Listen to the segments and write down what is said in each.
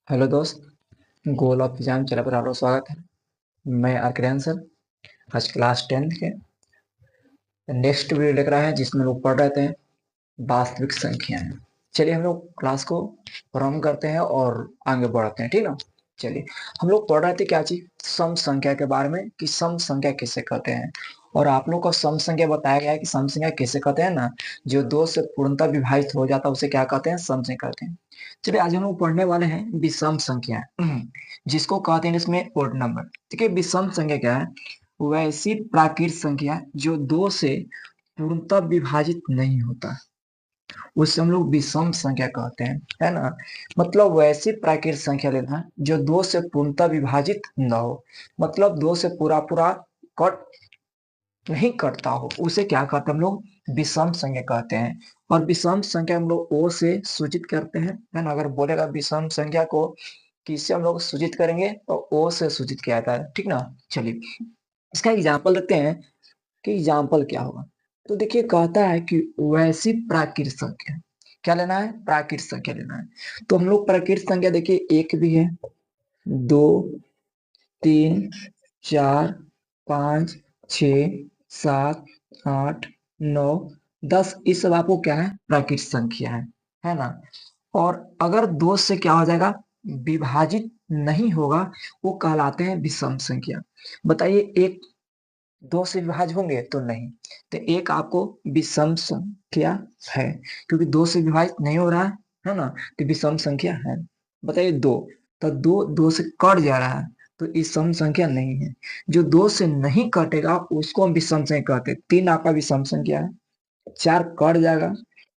Hello दोस्त। Goal of exam channel पर आपका स्वागत है। मैं आर्करियान सर। आज क्लास 10th के नेक्स्ट वीडियो लेकर आए हैं जिसमें लोग पढ़ रहे थे वास्तविक संख्याएं। चलिए हम लोग क्लास को प्रारंभ करते हैं और आगे बढ़ते हैं, ठीक ना। चलिए, हम लोग पढ़ रहे थे क्या चीज, सम संख्या के बारे में कि सम संख्या किसे कहते हैं। और आप लोग को सम संख्या बताया गया है कि सम संख्या किसे कहते हैं ना, जो दो से पूर्णतः विभाजित हो जाता है उसे क्या कहते हैं, सम संख्या कहते हैं। चलिए, आज हम लोग पढ़ने वाले हैं विषम संख्या, जिसको कहते हैं इसमें ओड नंबर। ठीक है, विषम संख्या क्या है, वैसी प्राकृत संख्या जो दो से पूर्णतः विभाजित नहीं होता, उससे हम लोग विषम संख्या कहते हैं, है ना। मतलब वैसी प्राकृत संख्या लेना है जो दो से पूर्णतः विभाजित न हो, मतलब दो से पूरा पूरा कट नहीं कटता हो, उसे क्या कहते हैं हम लोग, विषम संख्या कहते हैं। और विषम संख्या हम लोग ओ से सूचित करते हैं, है ना। अगर बोलेगा विषम संख्या को किससे हम लोग सूचित करेंगे तो ओ से सूचित किया जाता है, ठीक ना। चलिए, इसका एग्जाम्पल देखते हैं कि एग्जाम्पल क्या होगा। तो देखिए, कहता है कि वैसी प्राकृत संख्या, क्या लेना है, प्राकृत संख्या लेना है। तो हम लोग प्राकृत संख्या देखिए, एक भी है, दो, तीन, चार, पाँच, छ, सात, आठ, नौ, 10, इस सब आपको क्या है, प्राकृत संख्या है ना। और अगर दो से क्या हो जाएगा, विभाजित नहीं होगा, वो कहलाते हैं विषम संख्या। बताइए, एक दो से विभाज्य होंगे तो नहीं, तो एक आपको विषम संख्या है, क्योंकि दो से विभाजित नहीं हो रहा है ना, तो विषम संख्या है। बताइए दो, तो दो दो से कट जा रहा है, तो इस सम संख्या नहीं है। जो दो से नहीं कटेगा उसको हम विषम संख्या कहते हैं। तीन आपका विषम संख्या है, चार कट जाएगा,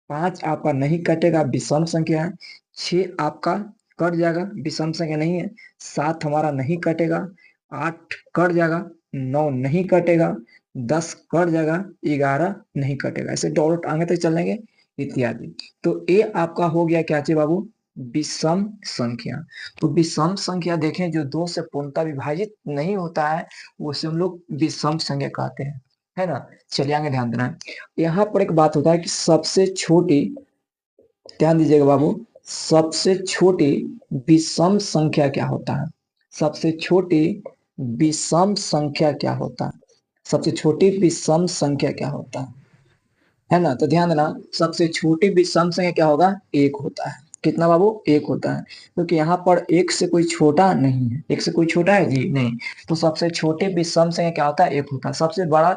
पांच आपका नहीं कटेगा, विषम संख्या है। छह आपका कट जाएगा, विषम संख्या नहीं है। सात हमारा नहीं कटेगा, आठ कट जाएगा, नौ नहीं कटेगा, 10 कट जाएगा, 11 नहीं कटेगा। ऐसे डॉट आगे तक चलेंगे इत्यादि। तो ये आपका हो गया क्या चाहिए बाबू, विषम संख्या। तो विषम संख्या देखें जो दो से पूर्णतः विभाजित नहीं होता है, उसे हम लोग विषम संख्या कहते हैं, है ना। चलिए आगे ध्यान देना है। यहाँ पर एक बात होता है कि सबसे छोटी, ध्यान दीजिएगा बाबू, सबसे छोटी विषम संख्या क्या होता है, सबसे छोटी विषम संख्या क्या होता है, सबसे छोटी विषम संख्या क्या होता है ना। तो ध्यान देना, सबसे छोटी विषम संख्या क्या होगा, एक होता है। कितना बाबू, एक होता है, क्योंकि यहाँ पर एक से कोई छोटा नहीं है, एक से कोई छोटा है जी नहीं। तो सबसे छोटी विषम संख्या क्या होता है, एक होता है। सबसे बड़ा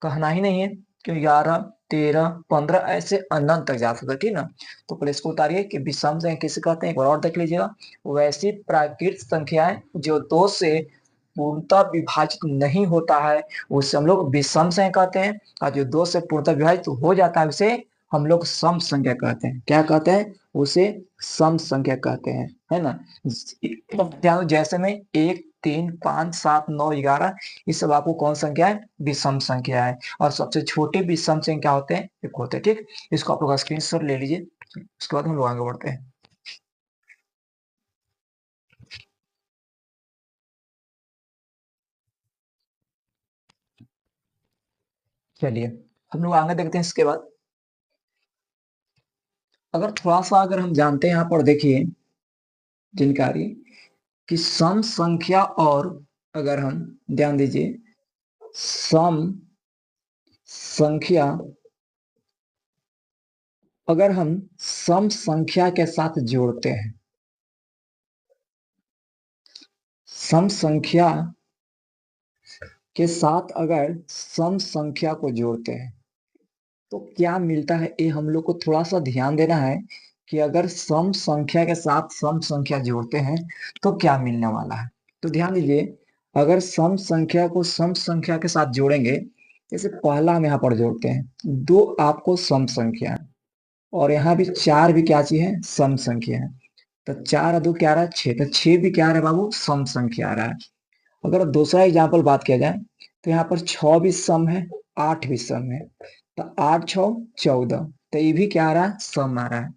कहना ही नहीं है, क्योंकि 11, 13, 15 ऐसे अनंत तक जा सकता है, ठीक ना। तो पहले इसको उतारिए कि विषम संख्या किसे कहते हैं, एक बार और देख लीजिएगा। वैसी प्राकृत संख्याएं जो दो से पूर्णतः विभाजित नहीं होता है, उसे हम लोग विषम संख्या कहते हैं। और जो दो से पूर्णतः विभाजित हो जाता है उसे हम लोग सम संख्या कहते हैं। क्या कहते हैं, उसे सम संख्या कहते हैं, है ना। ध्यान दो, जैसे में एक, तीन, पांच, सात, नौ, 11, ये सब आपको कौन संख्या है, विषम संख्या है। और सबसे छोटे विषम संख्या क्या होते हैं, एक होते हैं, ठीक। इसको आप लोग स्क्रीनशॉट ले लीजिए, उसके बाद हम लोग आगे बढ़ते हैं। चलिए, हम लोग आगे देखते हैं इसके बाद। अगर थोड़ा सा अगर हम जानते हैं, यहाँ पर देखिए जानकारी कि सम संख्या, और अगर हम ध्यान दीजिए, सम संख्या अगर हम सम संख्या के साथ जोड़ते हैं, सम संख्या के साथ अगर सम संख्या को जोड़ते हैं तो क्या मिलता है, ये हम लोग को थोड़ा सा ध्यान देना है कि अगर सम संख्या के साथ सम संख्या जोड़ते हैं तो क्या मिलने वाला है। तो ध्यान दीजिए, अगर सम संख्या को सम संख्या के साथ जोड़ेंगे, जैसे पहला हम यहाँ पर जोड़ते हैं, दो आपको सम संख्या है, और यहाँ भी चार भी क्या चीज है, सम संख्या है। तो चार और दो क्या आ रहा है, छह, तो छह भी क्या आ रहा है बाबू, सम संख्या आ रहा है। अगर दूसरा एग्जाम्पल बात किया जाए, तो यहाँ पर छह भी सम है, आठ भी सम है, तो आठ छः 14, तो ये भी क्या आ रहा है, सम आ रहा है।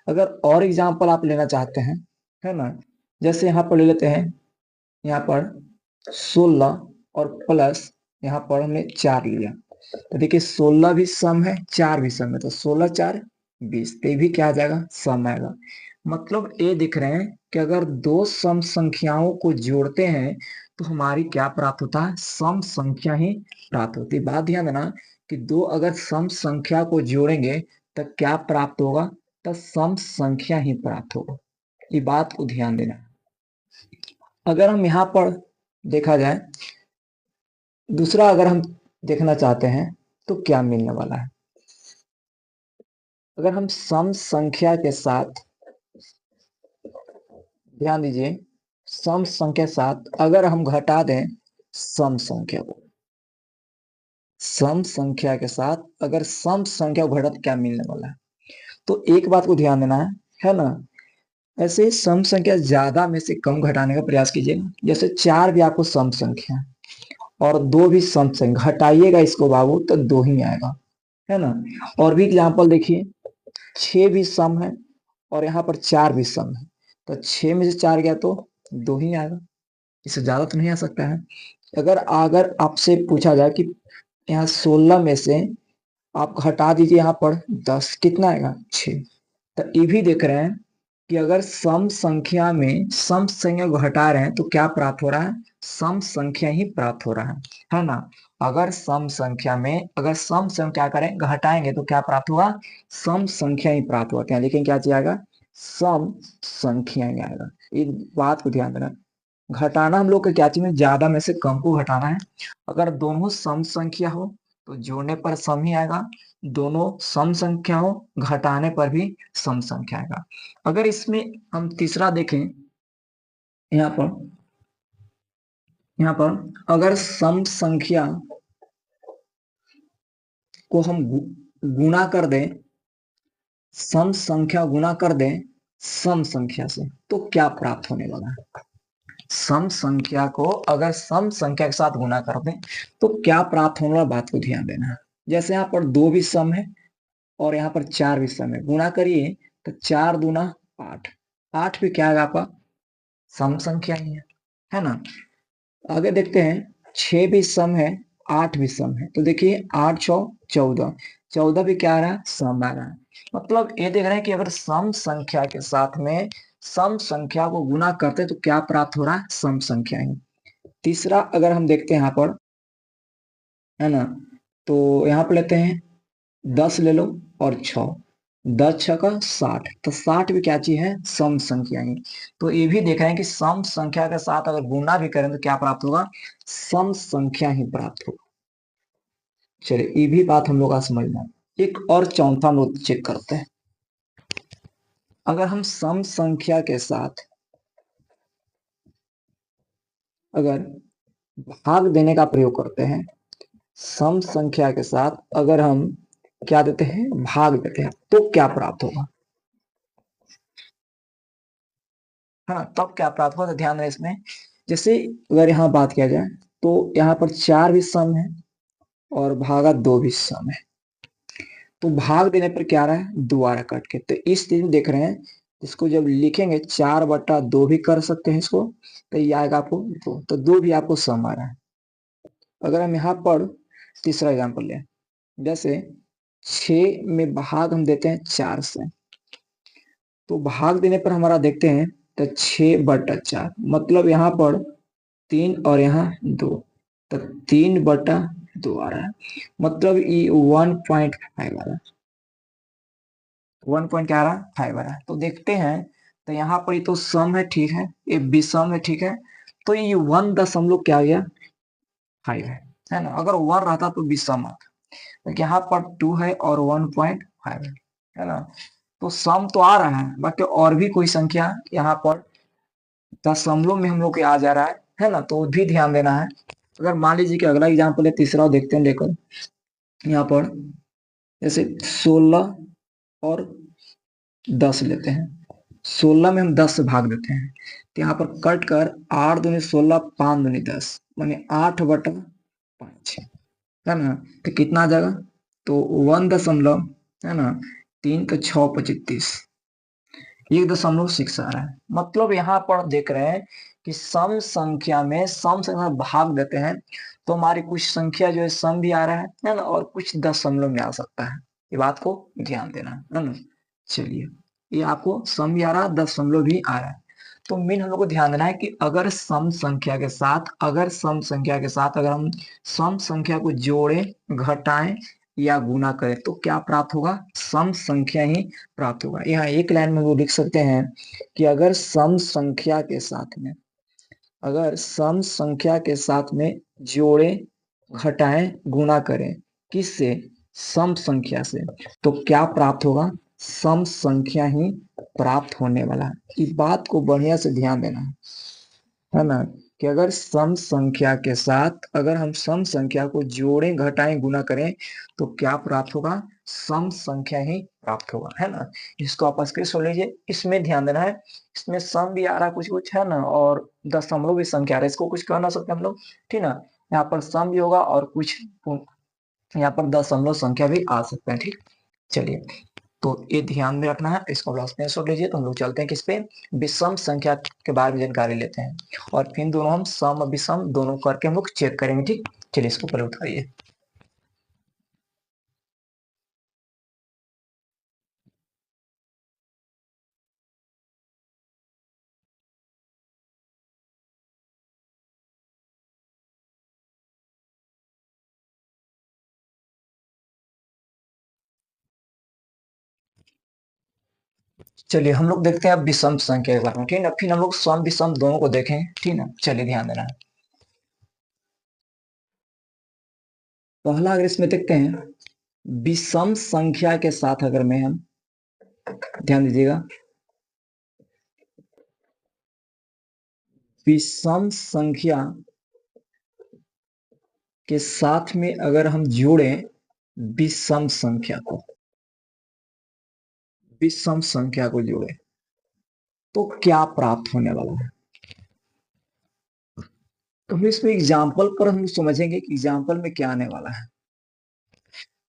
अगर और एग्जाम्पल आप लेना चाहते हैं, है ना, जैसे यहाँ पर ले लेते हैं, यहाँ पर 16 और प्लस यहाँ पर हमने चार लिया, तो देखिए 16 भी सम है, चार भी सम है, तो 16 4 20, तो ये भी क्या आ जाएगा, सम आएगा। मतलब ये दिख रहे हैं कि अगर दो सम संख्याओं को जोड़ते हैं तो हमारी क्या प्राप्त होता है, सम संख्या ही प्राप्त होती है। बात ध्यान देना कि दो अगर सम संख्या को जोड़ेंगे तो क्या प्राप्त होगा, तो सम संख्या ही प्राप्त होगा। ये बात को ध्यान देना। अगर हम यहाँ पर देखा जाए, दूसरा अगर हम देखना चाहते हैं तो क्या मिलने वाला है, अगर हम सम संख्या के साथ, ध्यान दीजिए, सम संख्या के साथ अगर हम घटा दें सम संख्या को, सम संख्या के साथ अगर सम संख्या को घटा तो क्या मिलने वाला है, तो एक बात को ध्यान देना है ना। ऐसे सम संख्या ज्यादा में से कम घटाने का प्रयास कीजिएगा। जैसे 4 भी आपको सम संख्या है और 2 भी सम संख्या, घटाइएगा इसको बाबू तो 2 ही आएगा, है ना। और भी एग्जाम्पल देखिए, 6 भी सम है और यहाँ पर 4 भी सम है, तो 6 में से 4 गया तो 2 ही आएगा, इससे ज्यादा तो नहीं आ सकता है। अगर अगर आपसे पूछा जाए कि यहाँ 16 में से आप हटा दीजिए यहाँ पर 10, कितना आएगा, 6। तो ये भी देख रहे हैं कि अगर सम संख्या में सम संख्या को घटा रहे हैं तो क्या प्राप्त हो रहा है, सम संख्या ही प्राप्त हो रहा है ना। अगर सम संख्या में अगर सम संख्या करें घटाएंगे तो क्या प्राप्त होगा, सम संख्या ही प्राप्त होता है, लेकिन क्या आएगा, सम संख्या ही आएगा। इस बात को ध्यान देना। घटाना हम लोग के क्या चीज में, ज्यादा में से कम को घटाना है। अगर दोनों सम संख्या हो तो जोड़ने पर सम ही आएगा, दोनों सम संख्या हो घटाने पर भी सम संख्या आएगा। अगर इसमें हम तीसरा देखें, यहाँ पर अगर सम संख्या को हम गुणा कर दें, सम संख्या गुणा कर दें सम संख्या से तो क्या प्राप्त होने वाला है, सम संख्या को अगर सम संख्या के साथ गुणा कर दें तो क्या प्राप्त होने वाला, बात को ध्यान देना है। जैसे यहाँ पर 2 भी सम है और यहाँ पर 4 भी सम है, गुणा करिए तो 4 दूना 8, 8 भी क्या है आपका, सम संख्या ही है ना। आगे देखते हैं, 6 भी सम है, 8 भी सम है, तो देखिए 8 6 14, 14 भी क्या आ रहा है, सम आ रहा है। मतलब ये देख रहे हैं कि अगर सम संख्या के साथ में सम संख्या को गुना करते हैं तो क्या प्राप्त हो रहा है, सम संख्या ही। तीसरा अगर हम देखते हैं यहाँ पर, है ना, तो यहाँ पर लेते हैं 10 ले लो और 6, 10 6 का 60, तो 60 भी क्या चीज है, सम संख्या ही। तो ये भी देखा है कि सम संख्या के साथ अगर गुणा भी करें तो क्या प्राप्त होगा, सम संख्या ही प्राप्त होगा। चलिए ये भी बात हम लोग का समझना है। एक और चौथा हम लोग चेक करते हैं, अगर हम सम संख्या के साथ अगर भाग देने का प्रयोग करते हैं, सम संख्या के साथ अगर हम क्या देते हैं, भाग देते हैं तो क्या प्राप्त होगा, हाँ तब क्या प्राप्त होगा, तो ध्यान रहे इसमें। जैसे अगर यहाँ बात किया जाए तो यहाँ पर 4 भी सम है और भागा 2 भी सम है, तो भाग देने पर क्या आ रहा है, दोबारा कट के, तो इस स्थिति में देख रहे हैं, इसको जब लिखेंगे 4/2 भी कर सकते हैं इसको, तो ये आएगा आपको 2, तो 2 भी आपको सम आ रहा है। अगर हम यहाँ पर तीसरा एग्जाम्पल लें, जैसे 6 में भाग हम देते हैं 4 से, तो भाग देने पर हमारा देखते हैं तो 6/4, मतलब यहाँ पर 3 और यहाँ 2, तो 3/2 आ रहा है, मतलब ये 1.5 आ रहा है, 1 पॉइंट क्या आ रहा है, 5 आ रहा है। तो देखते हैं, तो यहाँ पर ये तो सम है, ठीक है, ये विषम है, ठीक है, तो ये 1 क्या आ गया, 5 है ना। अगर 1 रहता तो विषम आता, तो यहाँ पर 2 है और 1.5 है ना। तो सम तो आ रहा है, बाकी और भी कोई संख्या यहाँ पर दशमलव में हम लोग के आ जा रहा है ना, तो भी ध्यान देना है। अगर मान लीजिए कि अगला एग्जाम्पल है, तीसरा देखते हैं लेकर, यहाँ पर जैसे 16 और 10 लेते हैं, 16 में हम 10 से भाग देते हैं, तो यहाँ पर कट कर 8 दूनी 16, 5 दूनी 10, माने 8/5 है ना। तो कितना आ जाएगा, तो 1 है ना, 3 तो 6 25 30, 1.6 आ रहा है। मतलब यहाँ पर देख रहे हैं कि सम संख्या में सम संख्या भाग देते हैं तो हमारी कुछ संख्या जो है सम भी आ रहा है ना, और कुछ दशमलव में आ सकता है। ये बात को ध्यान देना है ना। चलिए ये आपको सम भी आ रहा है, दशमलव भी आ रहा है। तो मेन हम लोग को ध्यान देना है कि अगर सम संख्या के साथ, अगर हम सम संख्या को जोड़ें, घटाएं या गुना करें तो क्या प्राप्त होगा? सम संख्या ही प्राप्त होगा। यहाँ एक लाइन में वो लिख सकते हैं कि अगर सम संख्या के साथ में जोड़ें, घटाएं, गुना करें, किससे? सम संख्या से, तो क्या प्राप्त होगा? सम संख्या ही प्राप्त होने वाला है। इस बात को बढ़िया से ध्यान देना है ना, कि अगर सम संख्या के साथ अगर हम सम संख्या को जोड़ें, घटाएं, गुना करें तो क्या प्राप्त होगा? सम संख्या ही प्राप्त होगा, है ना। इसको आप स्क्रीनशॉट लीजिए। इसमें ध्यान देना है, इसमें सम भी आ रहा कुछ कुछ, है ना, और दशमलव भी संख्या आ रहा है। इसको कुछ कह ना सकते हम लोग, ठीक ना। यहाँ पर सम भी होगा और कुछ यहाँ पर दशमलव संख्या भी आ सकते हैं, ठीक। चलिए, तो ये ध्यान में रखना है, इसको स्क्रीनशॉट लीजिए। तो हम लोग चलते हैं किस पे? विषम संख्या के बारे में जानकारी लेते हैं, और फिर दोनों हम सम और विषम दोनों करके हम लोग चेक करेंगे, ठीक। चलिए इसको पहले उठाइए। चलिए हम लोग देखते हैं अब विषम संख्या के बारे में, ठीक है। फिर हम लोग सम विषम दोनों को देखें, ठीक ना। चलिए ध्यान देना है। पहला अगर इसमें देखते हैं, विषम संख्या के साथ अगर में हम, ध्यान दीजिएगा, विषम संख्या के साथ में अगर हम जोड़ें विषम संख्या को, विषम संख्या को जोड़े तो क्या प्राप्त होने वाला है? तो हम इसमें एग्जाम्पल पर हम समझेंगे कि एग्जाम्पल में क्या आने वाला है।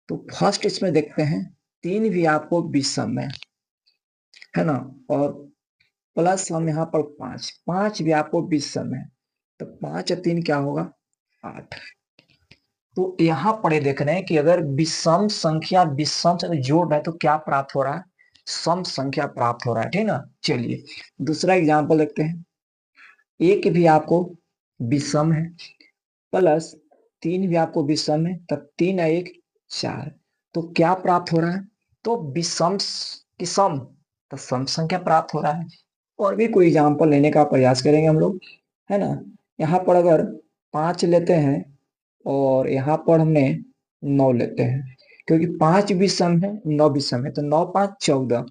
तो फर्स्ट इसमें देखते हैं, तीन भी आपको विषम है ना, और प्लस हम यहाँ पर पांच, पांच भी आपको विषम है। तो पांच और तीन क्या होगा? 8। तो यहाँ पर ये देख रहे हैं कि अगर विषम संख्या विषम से जोड़ रहे हैं तो क्या प्राप्त हो रहा है? सम संख्या प्राप्त हो रहा है, ठीक ना। चलिए दूसरा एग्जाम्पल देखते हैं। एक भी आपको विषम है, प्लस तीन भी आपको विषम है, तब तीन और एक 4। तो क्या प्राप्त हो रहा है? तो विषम की सम, तो सम संख्या प्राप्त हो रहा है। और भी कोई एग्जाम्पल लेने का प्रयास करेंगे हम लोग, है ना। यहाँ पर अगर 5 लेते हैं और यहाँ पर हमने 9 लेते हैं, क्योंकि 5 विषम है, 9 विषम है, तो 9 5 14,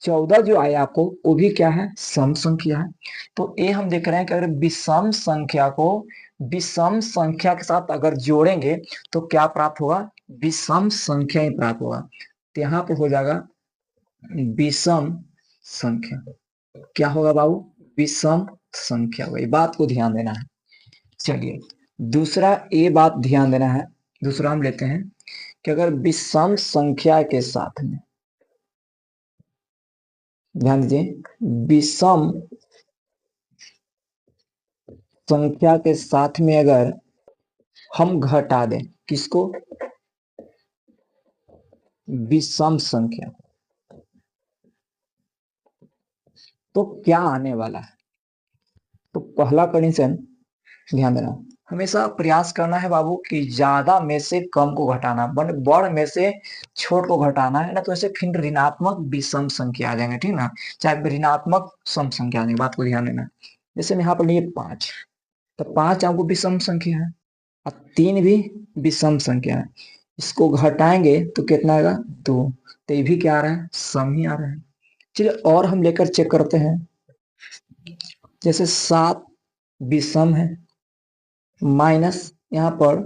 14 जो आया आपको वो भी क्या है? सम संख्या है। तो ये हम देख रहे हैं कि अगर विषम संख्या को विषम संख्या के साथ अगर जोड़ेंगे तो क्या प्राप्त होगा? विषम संख्या ही प्राप्त होगा। तो यहाँ पर हो जाएगा विषम संख्या। क्या होगा बाबू? विषम संख्या। वही बात को ध्यान देना है। चलिए दूसरा ये बात ध्यान देना है, दूसरा हम लेते हैं कि अगर विषम संख्या के साथ में, ध्यान दीजिए, विषम संख्या के साथ में अगर हम घटा दें, किसको? विषम संख्या, तो क्या आने वाला है? तो पहला कंडीशन ध्यान देना, हमेशा प्रयास करना है बाबू कि ज्यादा में से कम को घटाना, बड़ में से छोट को घटाना है ना। तो ऐसे फिर ऋणात्मक विषम संख्या आ जाएंगे, ठीक ना, चाहे ऋणात्मक सम संख्या आ जाएंगे। बात को ध्यान देना। जैसे यहाँ पर लिए 5, तो 5 आपको विषम संख्या है, अब 3 भी विषम संख्या है। इसको घटाएंगे तो कितना आएगा? 2। तो ये भी क्या आ रहा है? सम ही आ रहा है। चलिए और हम लेकर चेक करते हैं। जैसे 7 विषम है, माइनस यहाँ पर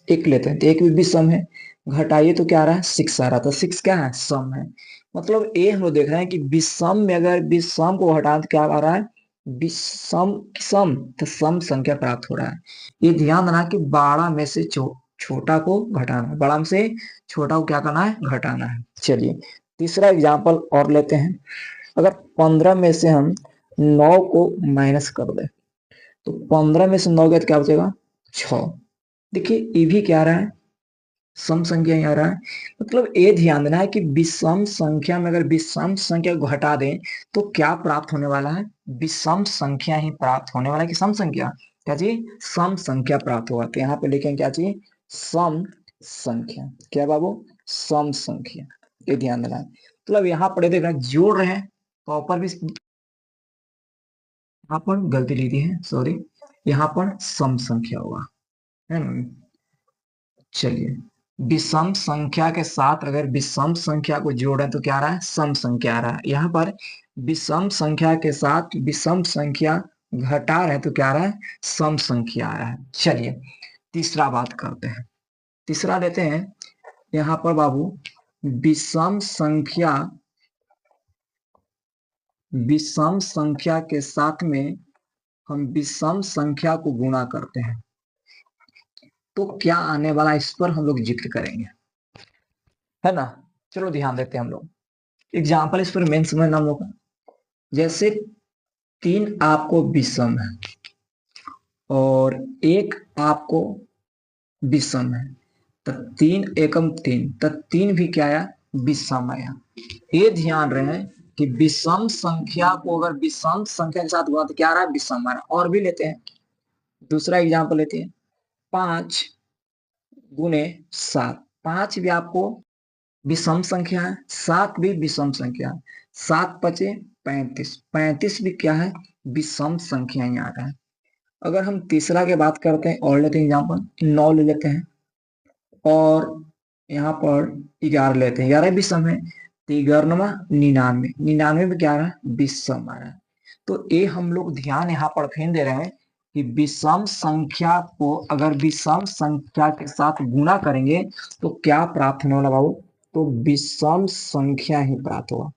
1 लेते हैं, तो 1 भी विषम है, घटाइए तो क्या आ रहा है? 6 आ रहा था। 6 क्या है? सम है। मतलब ये हम लोग देख रहे हैं कि विषम में अगर विषम को हटा तो क्या आ रहा है? विषम सम, तो सम संख्या प्राप्त हो रहा है। ये ध्यान देना कि बड़ा में से छोटा को घटाना है, बड़ा में से छोटा को क्या करना है? घटाना है। चलिए तीसरा एग्जाम्पल और लेते हैं। अगर 15 में से हम 9 को माइनस कर दे तो 15 में से 9 गए तो क्या बचेगा? 6। देखिए ये भी क्या आ रहा है? सम संख्या ही आ रहा है। मतलब ये ध्यान देना है कि विषम संख्या में अगर विषम संख्या को घटा दें तो क्या प्राप्त होने वाला है, विषम संख्या ही प्राप्त होने वाला है कि सम संख्या, क्या चाहिए, सम संख्या प्राप्त होगा। तो यहाँ पे लिखेंगे क्या चाहिए, सम संख्या। क्या बाबू, सम संख्या, ये ध्यान देना है। मतलब यहाँ पर देख रहे हैं जोड़ रहे हैं, प्रॉपर भी यहाँ पर गलती लिखी है, सॉरी, यहाँ पर सम संख्या होगा, है ना। चलिए, विषम संख्या के साथ अगर विषम संख्या को जोड़ें तो क्या आ रहा है, सम संख्या आ रहा है। यहाँ पर विषम संख्या के साथ विषम संख्या घटा रहे तो क्या आ रहा है, सम संख्या आ रहा है। चलिए तीसरा बात करते हैं, तीसरा लेते हैं। यहाँ पर बाबू विषम संख्या, विषम संख्या के साथ में हम विषम संख्या को गुणा करते हैं तो क्या आने वाला, इस पर हम लोग जिक्र करेंगे, है ना। चलो ध्यान देते हैं हम लोग, एग्जाम्पल इस पर मेन समझना हम लोग का। जैसे 3 आपको विषम है और 1 आपको विषम है, तो 3 एकम 3, तो 3 भी क्या आया, विषम आया। ये ध्यान रहे कि विषम संख्या को अगर विषम संख्या के साथ गुणा तो क्या आ रहा है, विषम आ रहा है। और भी लेते हैं, दूसरा एग्जाम्पल लेते हैं, 5 गुने 7, 5 भी आपको विषम संख्या है, 7 भी विषम संख्या है, 7 पचे 35, 35 भी क्या है, विषम संख्या ही आ रहा है। अगर हम तीसरा के बात करते हैं और लेते हैं एग्जाम्पल, 9 ले लेते हैं और यहाँ पर 11 लेते हैं, 11 विषम है, तो 11 99, 99 में क्या आ रहा है, विषम आ रहा है। तो ये हम लोग ध्यान यहाँ पर फिर दे रहे हैं कि विषम संख्या को अगर विषम संख्या के साथ गुणा करेंगे तो क्या प्राप्त होने वाला बाबू, तो विषम संख्या ही प्राप्त होगा।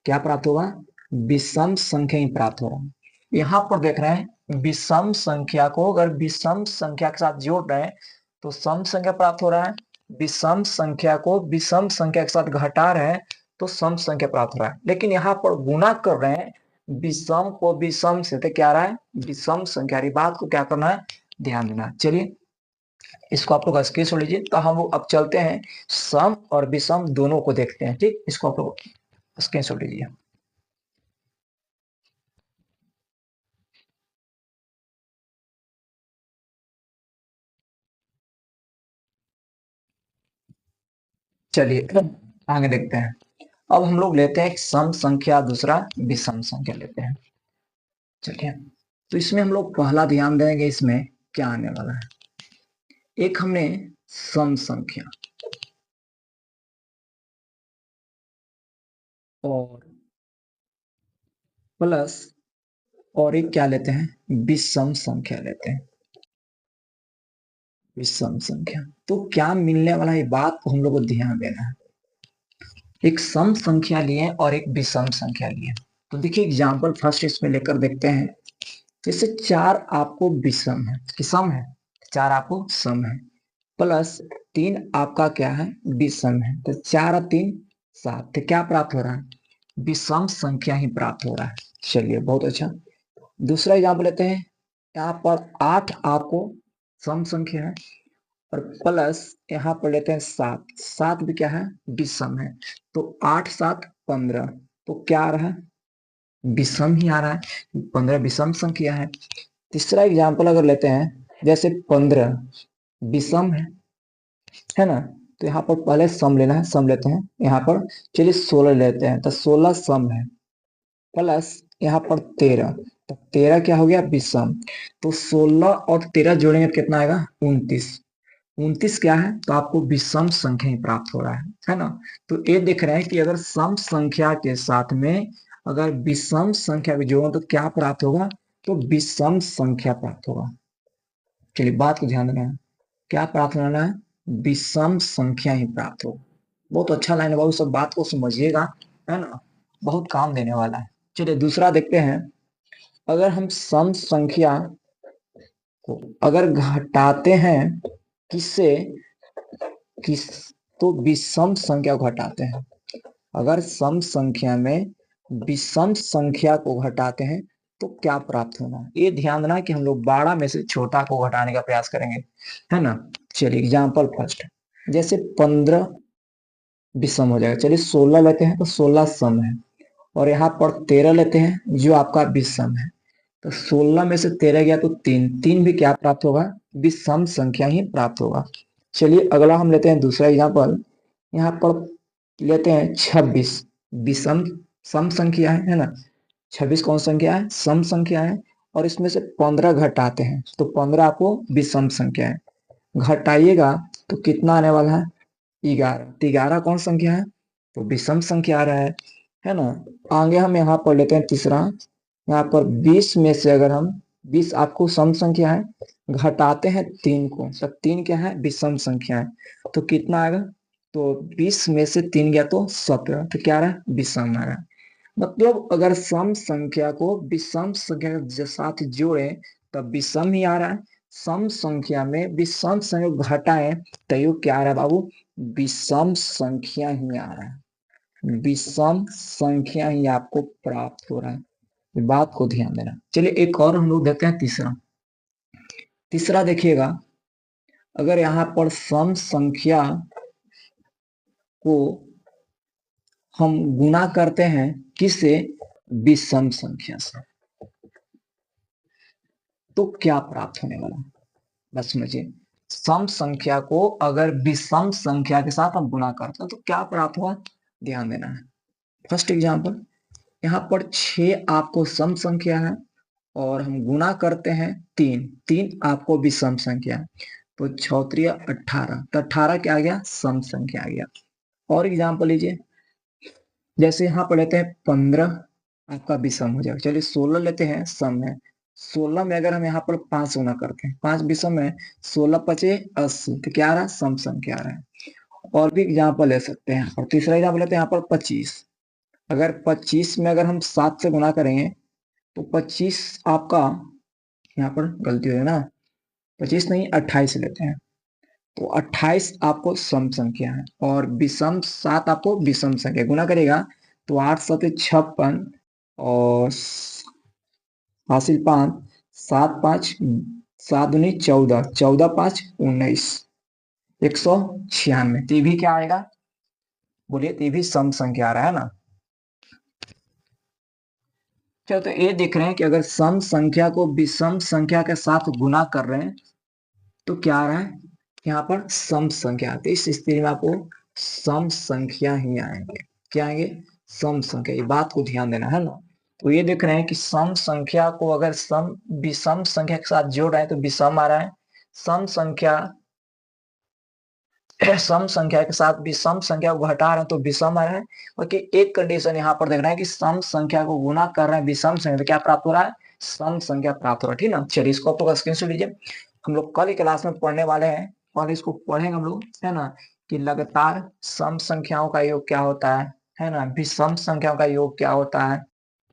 क्या प्राप्त होगा, विषम संख्या ही प्राप्त होगा। यहाँ पर देख रहे हैं विषम संख्या को अगर विषम संख्या के साथ जोड़ रहे हैं तो सम संख्या प्राप्त हो रहा है, विषम संख्या को विषम संख्या के साथ घटा रहे हैं तो सम संख्या प्राप्त हो रहा है। लेकिन यहाँ पर गुणा कर रहे हैं विषम को विषम से, तो क्या रहा है, विषम संख्या। बात को क्या करना है, ध्यान देना। चलिए इसको आप लोग स्क्रीनशॉट लीजिए। तो हम अब चलते हैं सम और विषम दोनों को देखते हैं, ठीक, इसको आप लोग स्क्रीनशॉट लीजिए। चलिए आगे देखते हैं। अब हम लोग लेते हैं एक सम संख्या, दूसरा विषम संख्या लेते हैं। चलिए, तो इसमें हम लोग पहला ध्यान देंगे, इसमें क्या आने वाला है। एक हमने सम संख्या और प्लस और एक क्या लेते हैं, विषम संख्या लेते हैं, विषम संख्या। तो क्या मिलने वाला है, बात को हम लोग को ध्यान देना है। एक सम संख्या लिए और एक विषम संख्या लिए। तो देखिए एग्जाम्पल फर्स्ट इसमें लेकर देखते हैं। जैसे 4 आपको विषम है कि सम है, 4 आपको सम है, प्लस 3 आपका क्या है, विषम है, तो 4 और 3 7, तो क्या प्राप्त हो रहा है, विषम संख्या ही प्राप्त हो रहा है। चलिए बहुत अच्छा। दूसरा एग्जाम्पल लेते हैं। यहाँ पर 8 आपको सम संख्या है और प्लस यहाँ पर लेते हैं 7, 7 भी क्या है, विषम है, तो 8 7 15, तो क्या आ रहा है, विषम ही आ रहा है, 15 विषम संख्या है। तीसरा एग्जाम्पल अगर लेते हैं, जैसे 15 विषम है ना, तो यहाँ पर पहले सम लेना है, सम लेते हैं यहाँ पर। चलिए 16 लेते हैं, तो 16 सम है, प्लस यहाँ पर 13, तो 13 क्या हो गया, विषम। तो 16 और 13 जोड़ेंगे तो कितना आएगा, 29, 29 क्या है, तो आपको विषम संख्या ही प्राप्त हो रहा है ना। तो ये देख रहे हैं कि अगर सम संख्या के साथ में अगर विषम संख्या भी जोड़ो तो क्या प्राप्त होगा, तो विषम संख्या प्राप्त होगा। चलिए बात को ध्यान देना है, क्या प्राप्त होना है, विषम संख्या ही प्राप्त होगा। बहुत अच्छा लाइन है बाबू, सब बात को समझिएगा, है ना, बहुत काम देने वाला है। चलिए दूसरा देखते हैं। अगर हम सम संख्या को अगर घटाते हैं किससे, किस, तो विषम संख्या को घटाते हैं। अगर सम संख्या में विषम संख्या को घटाते हैं तो क्या प्राप्त होना है, ये ध्यान देना कि हम लोग 12 में से छोटा को घटाने का प्रयास करेंगे, है ना। चलिए एग्जाम्पल फर्स्ट, जैसे 15 विषम हो जाएगा। चलिए 16 लेते हैं तो 16 सम है, और यहाँ पर 13 लेते हैं जो आपका विषम है। तो 16 में से 13 गया तो 3, 3 भी क्या प्राप्त होगा, विषम संख्या ही प्राप्त होगा। चलिए अगला हम लेते हैं दूसरा एग्जाम्पल। यहाँ पर लेते हैं 26, विषम सम संख्या है ना। 26 कौन संख्या है, सम संख्या है, और इसमें से 15 घटाते हैं तो 15 आपको विषम संख्या है। घटाइएगा तो कितना आने वाला है, 11। तो 11 कौन संख्या है, तो विषम संख्या आ रहा है ना। आगे हम यहाँ पर लेते हैं तीसरा। यहाँ पर 20 में से अगर हम 20 आपको सम संख्या है, घटाते हैं 3 को, सब 3 क्या है, विषम संख्या है। तो कितना आएगा, तो 20 में से 3 गया तो 17, तो क्या आ रहा है, विषम आ रहा है। मतलब अगर सम संख्या को विषम संख्या के साथ जोड़े तब विषम ही आ रहा है। सम संख्या में विषम संख्या घटाएं तो ये क्या आ रहा है बाबू, विषम संख्या ही आ रहा है। विषम संख्या ही आपको प्राप्त हो रहा है, बात को ध्यान देना। चलिए एक और हम लोग देखते हैं तीसरा। तीसरा देखिएगा, अगर यहाँ पर सम संख्या को हम गुना करते हैं किससे, विषम संख्या से, तो क्या प्राप्त होने वाला है, बस समझिए। सम संख्या को अगर विषम संख्या के साथ हम गुना करते हैं तो क्या प्राप्त हुआ, ध्यान देना है। फर्स्ट एग्जांपल, यहाँ पर 6 आपको सम संख्या है और हम गुना करते हैं 3, 3 आपको विषम संख्या है, तो 6 18, तो 18 क्या आ गया, सम संख्या आ गया। और एग्जांपल लीजिए, जैसे यहाँ पर लेते हैं 15 आपका विषम हो जाएगा। चलिए 16 लेते हैं, सम है। 16 में अगर हम यहाँ पर 5 गुना करते हैं, 5 विषम है, 16 पचे 80, तो क्या आ रहा है, सम संख्या आ रहा है। और भी एग्जाम्पल ले सकते हैं। और तीसरा एग्जाम्पल लेते हैं यहाँ पर 25। अगर 25 में अगर हम 7 से गुना करेंगे तो 25 आपका, यहाँ पर गलती हो है ना, 25 नहीं 28 लेते हैं, तो 28 आपको सम संख्या है, और विषम 7 आपको विषम संख्या। गुना करेगा तो 8 7 56, और हासिल 5, 7 5 7 दूनी 14, 14 5 19, 196। तो ये भी क्या आएगा, बोलिए, तो ये भी सम संख्या आ रहा है ना। चलो तो ये देख रहे हैं कि अगर सम संख्या को विषम संख्या के साथ गुना कर रहे हैं तो क्या आ रहा है, यहाँ पर सम संख्या आती है। इस स्थिति में आपको सम संख्या ही आएंगे, क्या आएंगे, सम संख्या। ये बात को ध्यान देना है ना। तो ये देख रहे हैं कि सम संख्या को अगर सम विषम संख्या के साथ जोड़ रहे हैं तो विषम आ रहा है। सम संख्या सम संख्या के साथ विषम संख्या को घटा रहे हैं तो विषम आ रहा है। और कि एक कंडीशन यहाँ पर देख रहे हैं कि सम संख्या को गुना कर रहे हैं विषम संख्या, तो क्या प्राप्त हो रहा है, सम संख्या प्राप्त हो रहा है। ठीक ना। चलिए इसको आप लोग स्क्रीनशॉट लीजिए, हम लोग कल की क्लास में पढ़ने वाले हैं और इसको पढ़ेंगे हम लोग, है ना, कि लगातार सम संख्याओं का योग क्या होता है ना, विषम संख्याओं का योग क्या होता है,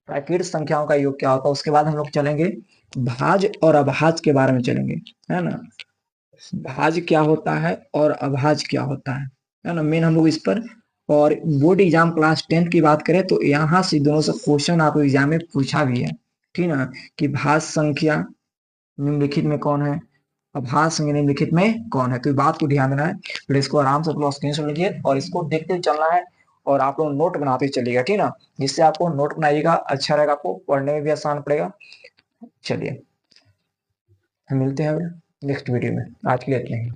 प्राकृत संख्याओं का योग क्या होता है। उसके बाद हम लोग चलेंगे भाज और अभाज के बारे में चलेंगे, है ना, भाज क्या होता है और अभाज क्या होता है ना, मेन हम लोग इस पर। और बोर्ड एग्जाम क्लास 10 की बात करें तो यहाँ से दोनों से क्वेश्चन आपको एग्जाम में पूछा भी है, ठीक ना, कि भाज संख्या निम्नलिखित में कौन है, अभाज संख्या निम्नलिखित में कौन है। तो इस बात को ध्यान देना है। फिर इसको आराम से अपना स्क्रीनशॉट लीजिए और इसको देखते चलना है, और आप लोग नोट बनाते चलिएगा, ठीक ना, जिससे आपको नोट बनाइएगा, अच्छा रहेगा, आपको पढ़ने में भी आसान पड़ेगा। चलिए हम मिलते हैं नेक्स्ट वीडियो में, आज के लिए इतना ही।